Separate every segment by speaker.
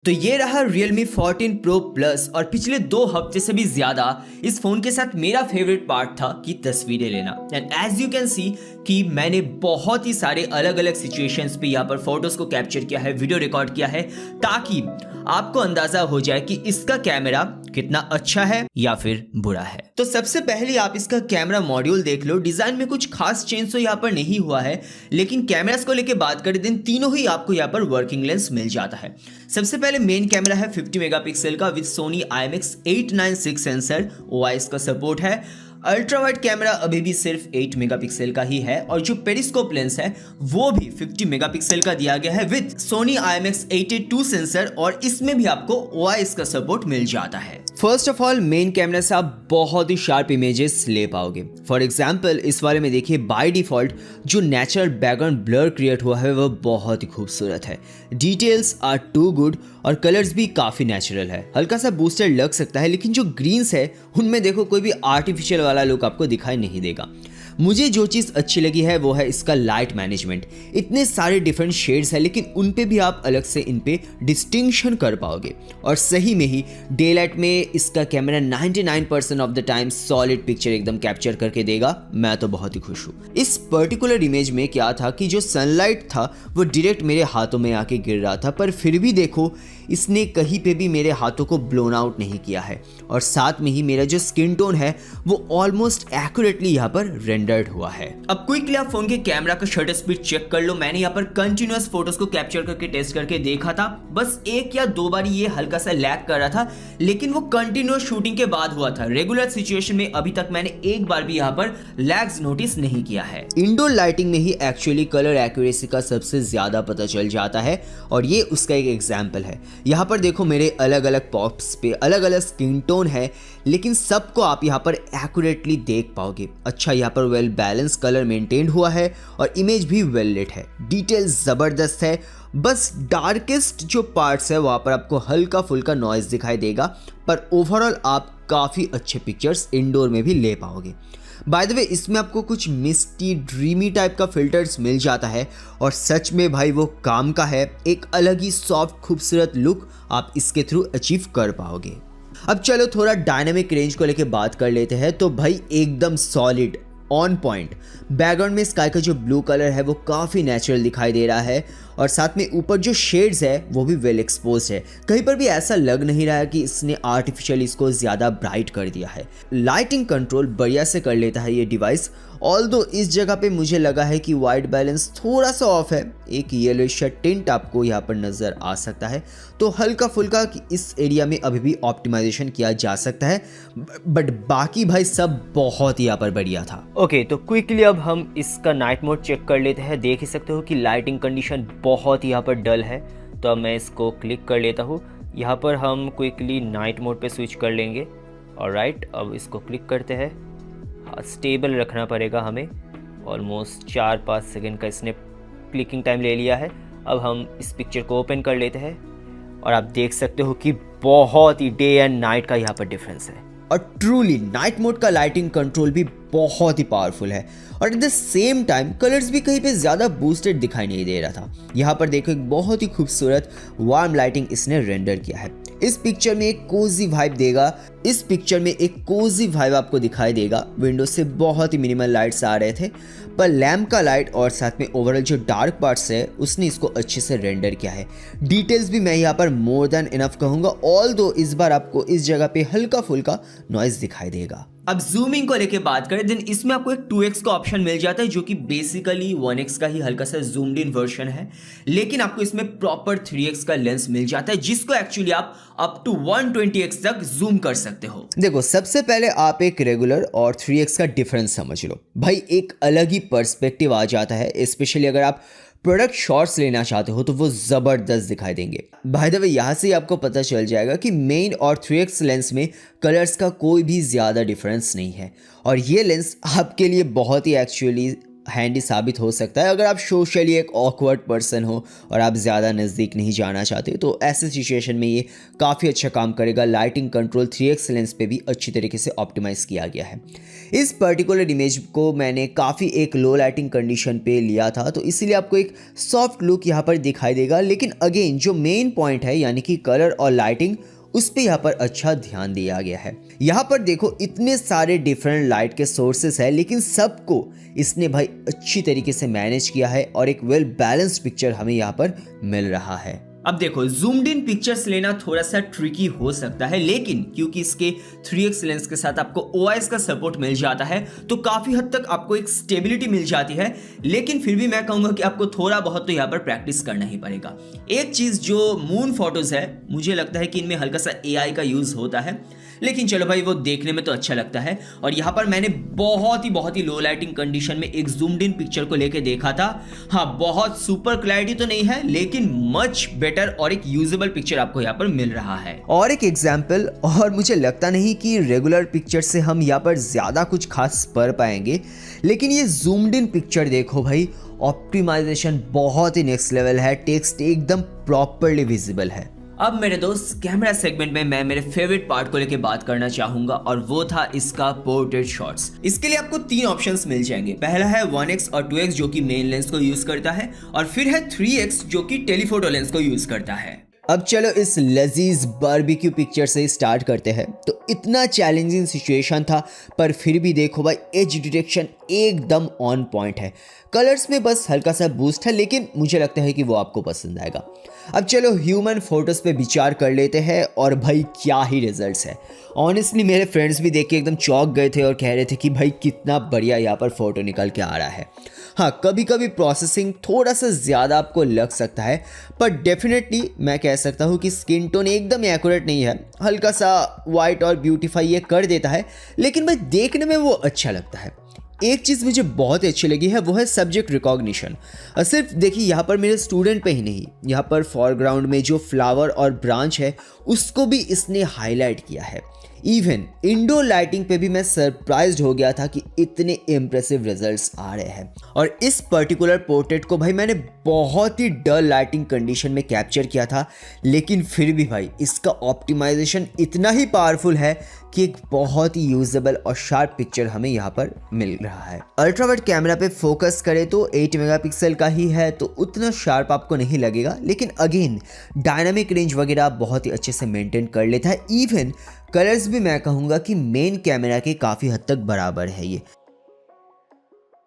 Speaker 1: तो ये रहा Realme 14 Pro Plus और पिछले 2 हफ्ते से भी ज्यादा इस फोन के साथ मेरा फेवरेट पार्ट था कि तस्वीरें लेना। And as you can see कि मैंने बहुत ही सारे अलग अलग सिचुएशंस पे यहाँ पर फोटोज को कैप्चर किया है, वीडियो रिकॉर्ड किया है, ताकि आपको अंदाजा हो जाए कि इसका कैमरा कितना अच्छा है या फिर बुरा है। तो सबसे पहले आप इसका कैमरा मॉड्यूल देख लो। डिजाइन में कुछ खास चेंज तो यहाँ पर नहीं हुआ है, लेकिन कैमरास को लेके बात करें दिन तीनों ही आपको यहाँ पर वर्किंग लेंस मिल जाता है। सबसे पहले मेन कैमरा है 50 मेगापिक्सल का with Sony IMX896 sensor, OIS का सपोर्ट है। अल्ट्रा वाइड कैमरा अभी भी सिर्फ 8 मेगापिक्सल का ही है और जो पेरिस्कोप लेंस है वो भी 50 मेगापिक्सल का दिया गया है विद सोनी IMX882 सेंसर और इसमें भी आपको OIS का सपोर्ट मिल जाता है। First of all main camera से आप बहुत ही शार्प इमेजेस ले पाओगे। फॉर एग्जाम्पल इस वाले में देखिए बाय डिफॉल्ट जो नेचुरल बैकग्राउंड ब्लर क्रिएट हुआ है वो बहुत ही खूबसूरत है। डिटेल्स आर टू गुड और कलर्स भी काफी नेचुरल है। हल्का सा बूस्टर लग सकता है, लेकिन जो ग्रीन्स है उनमें देखो कोई भी आर्टिफिशियल वाला लुक आपको दिखाई नहीं देगा। मुझे जो चीज़ अच्छी लगी है वो है इसका लाइट मैनेजमेंट। इतने सारे डिफरेंट शेड्स हैं, लेकिन उन पे भी आप अलग से इन पे डिस्टिंक्शन कर पाओगे। और सही में ही डे लाइट में इसका camera 99% of the time solid picture एकदम कैप्चर करके देगा। मैं तो बहुत ही खुश हूँ। इस पर्टिकुलर इमेज में क्या था कि जो सनलाइट था वो डायरेक्ट मेरे हाथों में आके गिर रहा था, पर फिर भी देखो इसने कहीं पे भी मेरे हाथों को ब्लोन आउट नहीं किया है। और साथ में ही मेरा जो स्किन टोन है वो ऑलमोस्ट एक्यूरेटली यहाँ पर रेंडर्ड हुआ है। अब क्विकली आप फोन के कैमरा का शटर स्पीड चेक कर लो। मैंने यहाँ पर कंटिन्यूअस फोटोज को कैप्चर करके टेस्ट करके देखा था। बस 1 या 2 बार ये हल्का सा लैग कर रहा था, लेकिन वो कंटिन्यूअस शूटिंग के बाद हुआ था। रेगुलर सिचुएशन में अभी तक मैंने एक बार भी यहाँ पर लैग्स नोटिस नहीं किया है। इंडोर लाइटिंग में ही एक्चुअली कलर एक्यूरेसी का सबसे ज्यादा पता चल जाता है और ये उसका एक एग्जाम्पल है। यहाँ पर देखो मेरे अलग अलग पॉप्स पे अलग अलग स्किन टोन है, लेकिन सबको आप यहाँ पर एक्यूरेटली देख पाओगे। अच्छा यहाँ पर वेल बैलेंस कलर मेंटेन हुआ है और इमेज भी वेल लिट है। डिटेल्स जबरदस्त है। बस डार्केस्ट जो पार्ट्स है वहाँ पर आपको हल्का फुल्का नॉइज दिखाई देगा, पर ओवरऑल आप काफ़ी अच्छे पिक्चर्स इंडोर में भी ले पाओगे। बाय द वे इसमें आपको कुछ मिस्टी ड्रीमी टाइप का फिल्टर्स मिल जाता है और सच में भाई वो काम का है। एक अलग ही सॉफ्ट खूबसूरत लुक आप इसके थ्रू अचीव कर पाओगे। अब चलो थोड़ा डायनामिक रेंज को लेके बात कर लेते हैं। तो भाई एकदम सॉलिड ऑन पॉइंट। बैकग्राउंड में स्काई का जो ब्लू कलर है वो काफ़ी नेचुरल दिखाई दे रहा है और साथ में ऊपर जो शेड्स है वो भी वेल एक्सपोज है। कहीं पर भी ऐसा लग नहीं रहा है कि इसने आर्टिफिशियल इसको ज़्यादा ब्राइट कर दिया है। लाइटिंग कंट्रोल बढ़िया से कर लेता है ये डिवाइस। ऑल्दो इस जगह पे मुझे लगा है कि वाइट बैलेंस थोड़ा सा ऑफ है। एक येलोइश टिंट आपको यहाँ पर नज़र आ सकता है, तो हल्का फुल्का कि इस एरिया में अभी भी ऑप्टिमाइजेशन किया जा सकता है, बट बाकी भाई सब बहुत ही यहाँ पर बढ़िया था। ओके, तो क्विकली अब हम इसका नाइट मोड चेक कर लेते हैं। देख ही सकते हो कि लाइटिंग कंडीशन बहुत यहाँ पर डल है, तो अब मैं इसको क्लिक कर लेता हूँ। यहाँ पर हम क्विकली नाइट मोड पे स्विच कर लेंगे। ऑलराइट, अब इसको क्लिक करते हैं। स्टेबल रखना पड़ेगा हमें। ऑलमोस्ट 4-5 सेकंड का इसने क्लिकिंग टाइम ले लिया है। अब हम इस पिक्चर को ओपन कर लेते हैं और आप देख सकते हो कि बहुत ही डे एंड नाइट का यहाँ पर डिफरेंस है। और ट्रूली नाइट मोड का लाइटिंग कंट्रोल भी बहुत ही पावरफुल है और at the same time colours भी कहीं पे ज़्यादा बूस्टेड दिखाई नहीं दे रहा था। यहाँ पर देखो एक बहुत ही खूबसूरत वार्म लाइटिंग इसने रेंडर किया है। इस पिक्चर में एक कोजी वाइब देगा। इस पिक्चर में एक कोजी वाइब आपको दिखाई देगा। विंडो से बहुत ही मिनिमल लाइट्स आ रहे थे, पर लैम्प का लाइट और साथ में ओवरऑल जो डार्क पार्ट्स है उसने इसको अच्छे से रेंडर किया है। डिटेल्स भी मैं यहाँ पर मोर देन इनफ कहूँगा, ऑल्दो इस बार आपको इस जगह पे हल्का फुल्का नॉइज दिखाई देगा। अब जूमिंग को लेके बात करें देन इसमें आपको एक 2x का ऑप्शन मिल जाता है, जो कि बेसिकली 1x का ही हल्का सा जूम्ड इन वर्जन है, लेकिन आपको इसमें प्रॉपर 3x का लेंस मिल जाता है, जिसको एक्चुअली आप अप टू 120x तक जूम कर सकते हो। देखो सबसे पहले आप एक रेगुलर और 3x का डिफरेंस समझ लो भाई। एक अलग ही पर्सपेक्टिव आ जाता है, स्पेशली अगर आप प्रोडक्ट शॉट्स लेना चाहते हो तो वो ज़बरदस्त दिखाई देंगे। बाय द वे यहाँ से आपको पता चल जाएगा कि मेन और 3x लेंस में कलर्स का कोई भी ज़्यादा डिफरेंस नहीं है और ये लेंस आपके लिए बहुत ही एक्चुअली हैंडी साबित हो सकता है अगर आप सोशली एक ऑकवर्ड पर्सन हो और आप ज़्यादा नज़दीक नहीं जाना चाहते, तो ऐसे सिचुएशन में ये काफ़ी अच्छा काम करेगा। लाइटिंग कंट्रोल 3x लेंस पे भी अच्छी तरीके से ऑप्टिमाइज़ किया गया है। इस पर्टिकुलर इमेज को मैंने काफ़ी एक लो लाइटिंग कंडीशन पे लिया था, तो इसीलिए आपको एक सॉफ्ट लुक यहाँ पर दिखाई देगा। लेकिन अगेन जो मेन पॉइंट है यानी कि कलर और लाइटिंग, उस पे यहाँ पर अच्छा ध्यान दिया गया है। यहाँ पर देखो इतने सारे डिफरेंट लाइट के सोर्सेस है, लेकिन सबको इसने भाई अच्छी तरीके से मैनेज किया है और एक वेल बैलेंस्ड पिक्चर हमें यहाँ पर मिल रहा है। अब देखो जूम्ड इन पिक्चर्स लेना थोड़ा सा ट्रिकी हो सकता है, लेकिन क्योंकि इसके 3x लेंस के साथ आपको OIS का सपोर्ट मिल जाता है तो काफी हद तक आपको एक स्टेबिलिटी मिल जाती है। लेकिन फिर भी मैं कहूंगा कि आपको थोड़ा बहुत तो यहाँ पर प्रैक्टिस करना ही पड़ेगा। एक चीज जो मून फोटोज है, मुझे लगता है कि इनमें हल्का सा AI का यूज होता है, लेकिन चलो भाई वो देखने में तो अच्छा लगता है। और यहाँ पर मैंने बहुत ही लो लाइटिंग कंडीशन में एक जूम्ड इन पिक्चर को लेके देखा था। हाँ, बहुत सुपर क्लैरिटी तो नहीं है, लेकिन मच बेटर और एक यूजेबल पिक्चर आपको यहाँ पर मिल रहा है। और एक एग्जाम्पल, और मुझे लगता नहीं कि रेगुलर पिक्चर से हम यहाँ पर ज्यादा कुछ खास पढ़ पाएंगे, लेकिन ये जूम्ड इन पिक्चर देखो भाई, ऑप्टिमाइजेशन बहुत ही नेक्स्ट लेवल है, टेक्स्ट एकदम प्रॉपरली विजिबल है। अब मेरे दोस्त कैमरा सेगमेंट में मैं मेरे फेवरेट पार्ट को लेके बात करना चाहूंगा, और वो था इसका पोर्ट्रेट शॉट्स। इसके लिए आपको 3 ऑप्शंस मिल जाएंगे। पहला है 1x और 2x जो कि मेन लेंस को यूज करता है, और फिर है 3x जो कि टेलीफोटो लेंस को यूज करता है। अब चलो इस लजीज बारबेक्यू पिक्चर से स्टार्ट करते हैं। तो इतना चैलेंजिंग सिचुएशन था, पर फिर भी देखो भाई एज डिटेक्शन एकदम ऑन पॉइंट है। कलर्स में बस हल्का सा बूस्ट है, लेकिन मुझे लगता है कि वो आपको पसंद आएगा। अब चलो ह्यूमन फोटोज पे विचार कर लेते हैं, और भाई क्या ही रिजल्ट्स है। ऑनेस्टली मेरे फ्रेंड्स भी देख के एकदम चौंक गए थे और कह रहे थे कि भाई कितना बढ़िया यहाँ पर फोटो निकल के आ रहा है। हाँ, कभी कभी प्रोसेसिंग थोड़ा सा ज़्यादा आपको लग सकता है, पर डेफिनेटली मैं कह सकता हूँ कि स्किन टोन एकदम एक्यूरेट नहीं है, हल्का सा वाइट और ब्यूटीफाई ये कर देता है, लेकिन भाई देखने में वो अच्छा लगता है। एक चीज़ मुझे बहुत अच्छी लगी है, वो है सब्जेक्ट रिकॉग्निशन। सिर्फ देखिए यहाँ पर मेरे स्टूडेंट पे ही नहीं, यहाँ पर फॉरग्राउंड में जो फ्लावर और ब्रांच है उसको भी इसने हाईलाइट किया है। इवन इंडोर लाइटिंग पे भी मैं सरप्राइज्ड हो गया था कि इतने इम्प्रेसिव रिजल्ट्स आ रहे हैं। और इस पर्टिकुलर पोर्ट्रेट को भाई मैंने बहुत ही डल लाइटिंग कंडीशन में कैप्चर किया था, लेकिन फिर भी भाई इसका ऑप्टिमाइजेशन इतना ही पावरफुल है कि एक बहुत ही यूजेबल और शार्प पिक्चर हमें यहाँ पर मिल रहा है। अल्ट्रावाइड कैमरा पे फोकस करें तो 8 मेगापिक्सल का ही है, तो उतना शार्प आपको नहीं लगेगा, लेकिन अगेन डायनामिक रेंज वगैरह बहुत ही अच्छे से मेंटेन कर लेता है। इवन कलर्स भी मैं कहूँगा कि मेन कैमरा के काफ़ी हद तक बराबर है ये।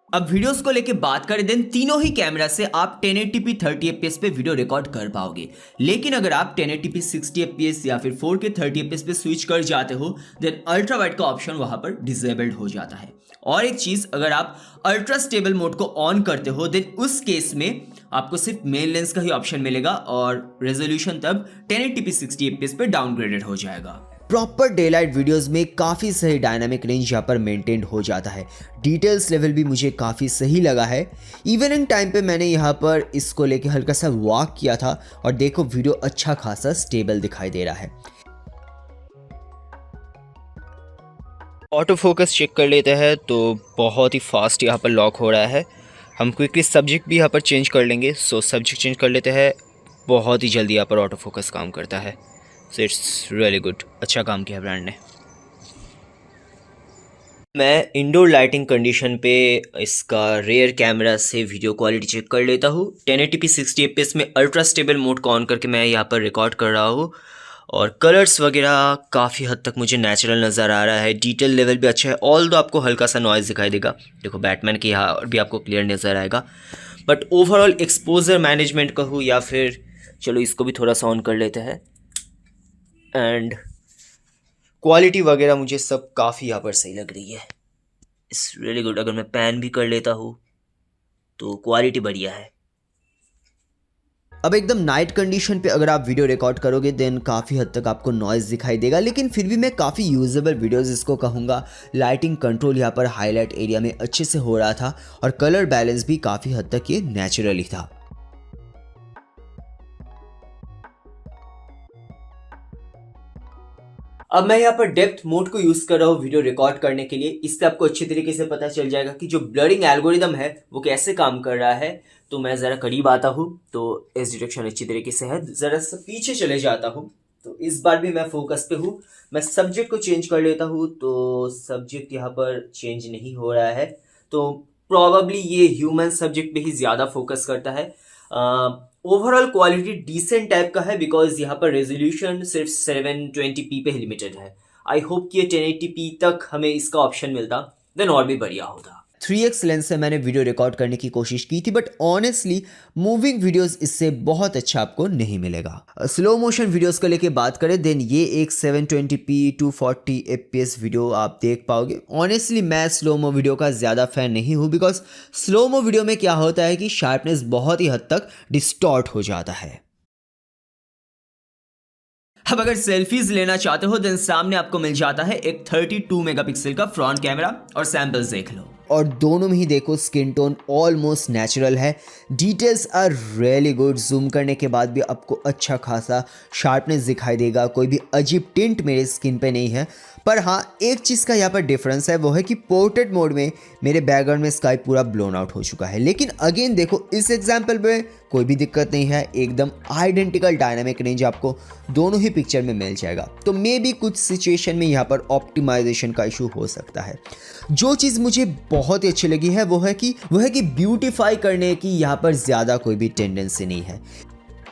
Speaker 1: अब वीडियोस को लेके बात करें, देन तीनों ही कैमरा से आप 1080p 30fps पे वीडियो रिकॉर्ड कर पाओगे। लेकिन अगर आप 1080p 60fps या फिर 4K 30fps पे स्विच कर जाते हो, देन अल्ट्रा वाइड का ऑप्शन वहां पर डिसेबल्ड हो जाता है। और एक चीज, अगर आप अल्ट्रा स्टेबल मोड को ऑन करते हो, देन उस केस में आपको सिर्फ मेन लेंस का ही ऑप्शन मिलेगा और रेजोल्यूशन तब 1080p 60fps पे डाउनग्रेडेड हो जाएगा। प्रॉपर डेलाइट वीडियोस में काफ़ी सही डायनामिक रेंज यहाँ पर मेंटेन हो जाता है। डिटेल्स लेवल भी मुझे काफ़ी सही लगा है। इवनिंग टाइम पे मैंने यहाँ पर इसको लेके हल्का सा वॉक किया था, और देखो वीडियो अच्छा खासा स्टेबल दिखाई दे रहा है। ऑटो फोकस चेक कर लेते हैं, तो बहुत ही फास्ट यहाँ पर लॉक हो रहा है। हम क्विकली सब्जेक्ट भी यहाँ पर चेंज कर लेंगे। सो सब्जेक्ट चेंज कर लेते हैं, बहुत ही जल्दी यहाँ पर ऑटो फोकस काम करता है। सो इट्स रियली गुड, अच्छा काम किया ब्रांड ने। मैं इंडोर लाइटिंग कंडीशन पे इसका रेयर कैमरा से वीडियो क्वालिटी चेक कर लेता हूँ। 1080p 60fps में अल्ट्रा स्टेबल मोड को ऑन करके मैं यहाँ पर रिकॉर्ड कर रहा हूँ, और कलर्स वगैरह काफ़ी हद तक मुझे नेचुरल नज़र आ रहा है। डिटेल लेवल भी अच्छा है, ऑल दो आपको हल्का सा नॉइज़ दिखाई देगा। देखो बैटमैन के यहाँ भी आपको क्लियर नज़र आएगा, बट ओवरऑल एक्सपोजर मैनेजमेंट कहूँ या फिर चलो इसको भी थोड़ा सा ऑन कर लेते हैं, एंड क्वालिटी वगैरह मुझे सब काफ़ी यहाँ पर सही लग रही है। It's really good. अगर मैं पैन भी कर लेता हूँ तो क्वालिटी बढ़िया है। अब एकदम नाइट कंडीशन पे अगर आप वीडियो रिकॉर्ड करोगे, देन काफ़ी हद तक आपको नॉइज़ दिखाई देगा, लेकिन फिर भी मैं काफ़ी यूजेबल वीडियोस इसको कहूँगा। लाइटिंग कंट्रोल यहाँ पर हाईलाइट एरिया में अच्छे से हो रहा था, और कलर बैलेंस भी काफ़ी हद तक ये नेचुरली था। अब मैं यहाँ पर डेप्थ मोड को यूज कर रहा हूँ वीडियो रिकॉर्ड करने के लिए। इससे आपको अच्छी तरीके से पता चल जाएगा कि जो ब्लरिंग एल्गोरिदम है वो कैसे काम कर रहा है। तो मैं ज़रा करीब आता हूँ तो एज डिटेक्शन अच्छी तरीके से है। ज़रा सा पीछे चले जाता हूँ तो इस बार भी मैं फोकस पे हूँ। मैं सब्जेक्ट को चेंज कर लेता हूँ तो सब्जेक्ट यहाँ पर चेंज नहीं हो रहा है। तो प्रॉबली ये ह्यूमन सब्जेक्ट पे ही ज़्यादा फोकस करता है। ओवरऑल क्वालिटी डिसेंट टाइप का है बिकॉज यहाँ पर रेजोल्यूशन सिर्फ 720p पे ही लिमिटेड है। आई होप कि ये 1080p तक हमें इसका ऑप्शन मिलता देन और भी बढ़िया होता। 3x लेंस से मैंने वीडियो रिकॉर्ड करने की कोशिश की थी बट ऑनेस्टली मूविंग वीडियोस इससे बहुत अच्छा आपको नहीं मिलेगा। स्लो मोशन वीडियोस को लेके बात करें देन ये एक 720p 240 fps वीडियो आप देख पाओगे। ऑनेस्टली मैं स्लोमो वीडियो का ज़्यादा फैन नहीं हूँ बिकॉज स्लोमो वीडियो में क्या होता है कि शार्पनेस बहुत ही हद तक डिस्टॉर्ट हो जाता है। अब अगर सेल्फीज लेना चाहते हो देन सामने आपको मिल जाता है एक 32 मेगापिक्सल का फ्रंट कैमरा और सैंपल्स देख लो और दोनों में ही देखो स्किन टोन ऑलमोस्ट नेचुरल है। Details are really good. Zoom करने के बाद भी आपको अच्छा खासा शार्पनेस दिखाई देगा। कोई भी अजीब टिंट मेरे स्किन पे नहीं है। पर हाँ एक चीज़ का यहाँ पर डिफरेंस है वो है कि पोर्ट्रेट मोड में मेरे बैकग्राउंड में स्काई पूरा ब्लोन आउट हो चुका है। लेकिन अगेन देखो इस एग्जाम्पल में कोई भी दिक्कत नहीं है। एकदम आइडेंटिकल डायनामिक रेंज आपको दोनों ही पिक्चर में मिल जाएगा। तो मे भी कुछ सिचुएशन में यहाँ पर ऑप्टिमाइजेशन का इशू हो सकता है। जो चीज़ मुझे बहुत ही अच्छी लगी है वो है कि ब्यूटीफाई करने की यहाँ पर ज़्यादा कोई भी टेंडेंसी नहीं है।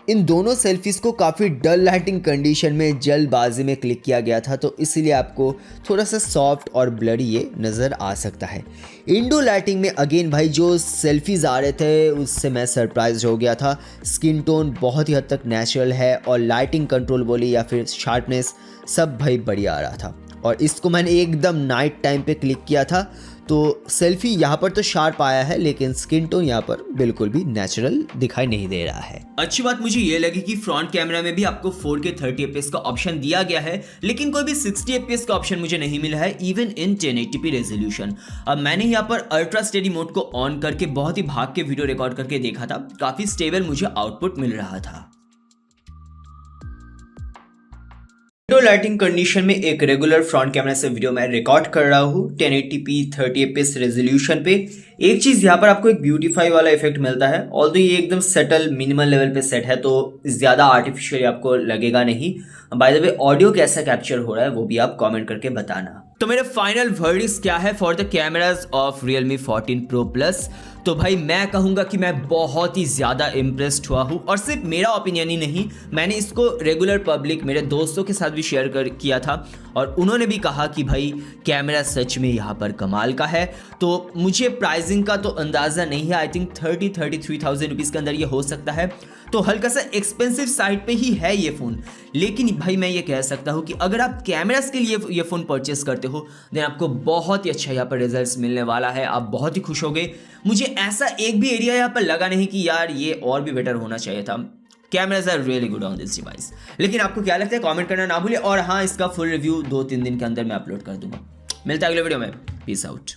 Speaker 1: इन दोनों सेल्फीज़ को काफ़ी डल लाइटिंग कंडीशन में जल्दबाजी में क्लिक किया गया था तो इसलिए आपको थोड़ा सा सॉफ्ट और ब्लरी ये नज़र आ सकता है। इंडो लाइटिंग में अगेन भाई जो सेल्फीज़ आ रहे थे उससे मैं सरप्राइज हो गया था। स्किन टोन बहुत ही हद तक नेचुरल है और लाइटिंग कंट्रोल बोली या फिर शार्पनेस सब भाई बढ़िया आ रहा था। और इसको मैंने एकदम नाइट टाइम पे क्लिक किया था तो सेल्फी यहाँ पर तो शार्प आया है लेकिन स्किन टोन यहाँ पर बिल्कुल भी नेचुरल दिखाई नहीं दे रहा है। अच्छी बात मुझे ये लगी कि फ्रंट कैमरा में भी आपको 4K 30 fps का ऑप्शन दिया गया है लेकिन कोई भी 60 fps का ऑप्शन मुझे नहीं मिला है इवन इन 1080p रेजोल्यूशन। अब मैंने यहाँ पर अल्ट्रा स्टेडी मोड को ऑन करके बहुत ही भाग के वीडियो रिकॉर्ड करके देखा था। काफी स्टेबल मुझे आउटपुट मिल रहा था। विंडो लाइटिंग कंडीशन में एक रेगुलर फ्रंट कैमरा से वीडियो मैं रिकॉर्ड कर रहा हूँ 1080p 30 fps रेजोल्यूशन पे। एक चीज यहाँ पर आपको एक ब्यूटीफाई वाला इफेक्ट मिलता है। ऑल्दो ये एकदम सेटल मिनिमल लेवल पे सेट है तो ज्यादा आर्टिफिशियल आपको लगेगा नहीं। बाय द वे ऑडियो कैसा कैप्चर हो रहा है वो भी आप कमेंट करके बताना। तो मेरे फाइनल वर्डिक्स क्या है for the cameras of Realme 14 Pro Plus। तो भाई मैं कहूँगा कि मैं बहुत ही ज़्यादा इम्प्रेस्ड हुआ हूँ और सिर्फ मेरा ओपिनियन ही नहीं, मैंने इसको रेगुलर पब्लिक मेरे दोस्तों के साथ भी शेयर किया था और उन्होंने भी कहा कि भाई कैमरा सच में यहाँ पर कमाल का है। तो मुझे प्राइसिंग का तो अंदाज़ा नहीं है। आई थिंक 33,000 रुपीज़ के अंदर ये हो सकता है। तो हल्का सा एक्सपेंसिव साइड पे ही है ये फ़ोन। लेकिन भाई मैं ये कह सकता हूँ कि अगर आप कैमरास के लिए ये फ़ोन परचेस करते हो देन आपको बहुत ही अच्छा यहाँ पर रिजल्ट्स मिलने वाला है। आप बहुत ही खुश होगे। मुझे ऐसा एक भी एरिया यहाँ पर लगा नहीं कि यार ये और भी बेटर होना चाहिए था। Cameras are really good on this device. लेकिन आपको क्या लगता है कमेंट करना ना भूलिए और हाँ इसका फुल रिव्यू 2-3 दिन के अंदर मैं अपलोड कर दूंगा। मिलता है अगले वीडियो में। Peace out.